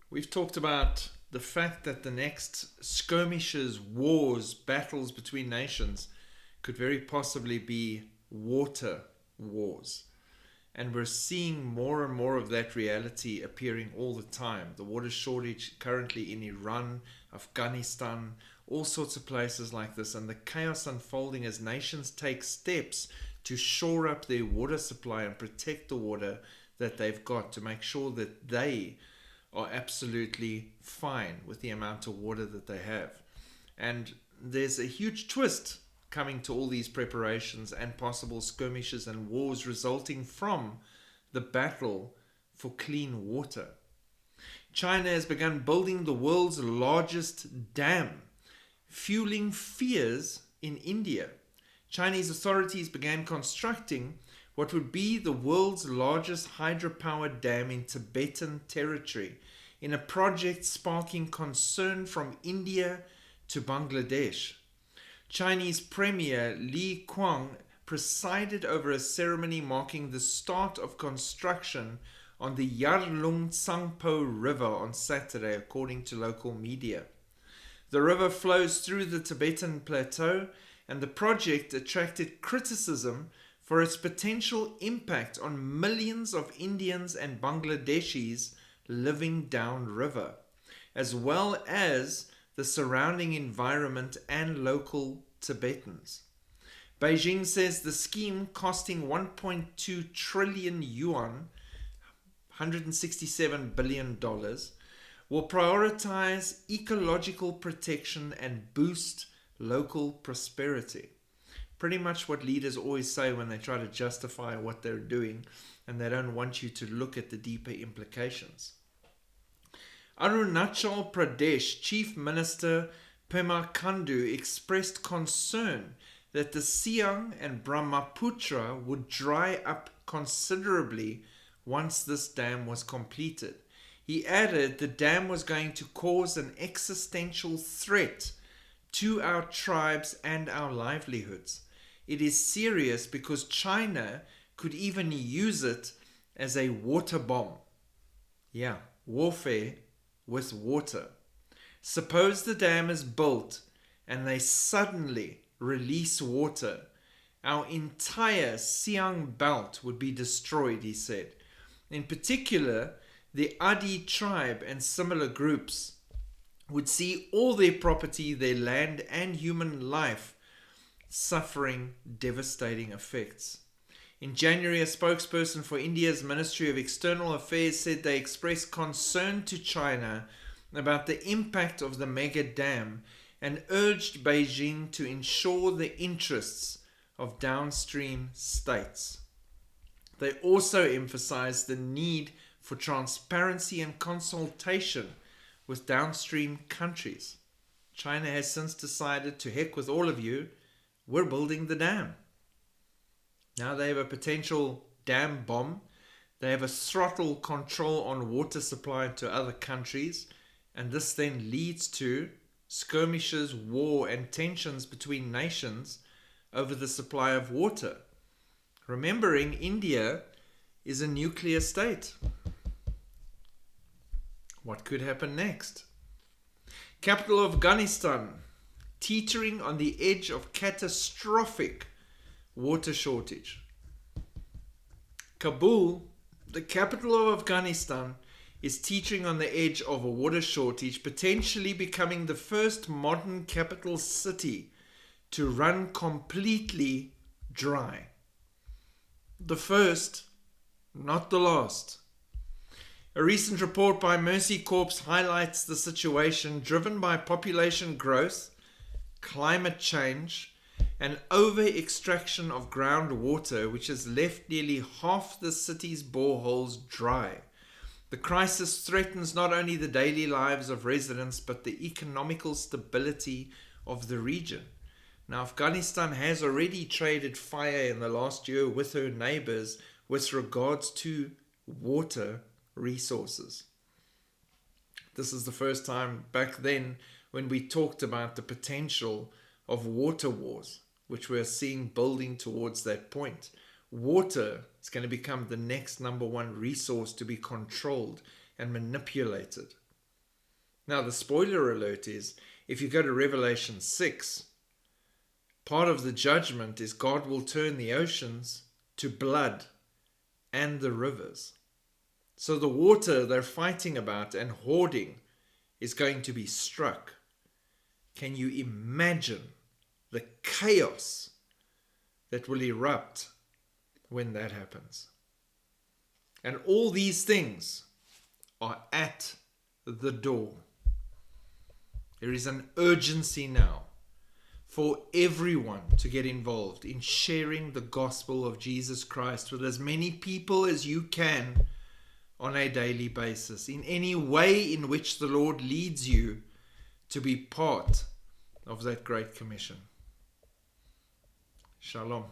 We've talked about the fact that the next skirmishes, wars, battles between nations could very possibly be water wars. And we're seeing more and more of that reality appearing all the time. The water shortage currently in Iran, Afghanistan, all sorts of places like this, and the chaos unfolding as nations take steps to shore up their water supply and protect the water that they've got to make sure that they are absolutely fine with the amount of water that they have. And there's a huge twist coming to all these preparations and possible skirmishes and wars resulting from the battle for clean water. China has begun building the world's largest dam, fueling fears in India. Chinese authorities began constructing what would be the world's largest hydropower dam in Tibetan territory, in a project sparking concern from India to Bangladesh. Chinese Premier Li Qiang presided over a ceremony marking the start of construction on the Yarlung Tsangpo River on Saturday, according to local media. The river flows through the Tibetan plateau, and the project attracted criticism for its potential impact on millions of Indians and Bangladeshis living downriver, as well as the surrounding environment and local Tibetans. Beijing says the scheme, costing 1.2 trillion yuan, $167 billion, will prioritize ecological protection and boost local prosperity. Pretty much what leaders always say when they try to justify what they're doing, and they don't want you to look at the deeper implications. Arunachal Pradesh Chief Minister Pema Khandu expressed concern that the Siang and Brahmaputra would dry up considerably once this dam was completed. He added the dam was going to cause an existential threat to our tribes and our livelihoods. It is serious because China could even use it as a water bomb. Yeah, warfare with water. Suppose the dam is built and they suddenly release water. Our entire Siang belt would be destroyed, he said. In particular, the Adi tribe and similar groups would see all their property, their land, and human life suffering devastating effects. In January, a spokesperson for India's Ministry of External Affairs said they expressed concern to China about the impact of the mega dam and urged Beijing to ensure the interests of downstream states. They also emphasized the need for transparency and consultation with downstream countries. China has since decided to heck with all of you, we're building the dam. Now they have a potential dam bomb. They have a throttle control on water supply to other countries, and this then leads to skirmishes, war, and tensions between nations over the supply of water. Remembering India is a nuclear state. What could happen next? Capital of Afghanistan, teetering on the edge of catastrophic water shortage. Kabul, the capital of Afghanistan, is teetering on the edge of a water shortage, potentially becoming the first modern capital city to run completely dry. The first, not the last. A recent report by Mercy Corps highlights the situation driven by population growth, climate change, and over-extraction of groundwater, which has left nearly half the city's boreholes dry. The crisis threatens not only the daily lives of residents, but the economical stability of the region. Now, Afghanistan has already traded fire in the last year with her neighbors with regards to water resources. This is the first time back then when we talked about the potential of water wars, which we're seeing building towards that point. Water is going to become the next number one resource to be controlled and manipulated. Now, the spoiler alert is, if you go to Revelation 6, part of the judgment is God will turn the oceans to blood and the rivers. So the water they're fighting about and hoarding is going to be struck. Can you imagine the chaos that will erupt when that happens? And all these things are at the door. There is an urgency now for everyone to get involved in sharing the gospel of Jesus Christ with as many people as you can on a daily basis, in any way in which the Lord leads you to be part of that Great Commission. Shalom.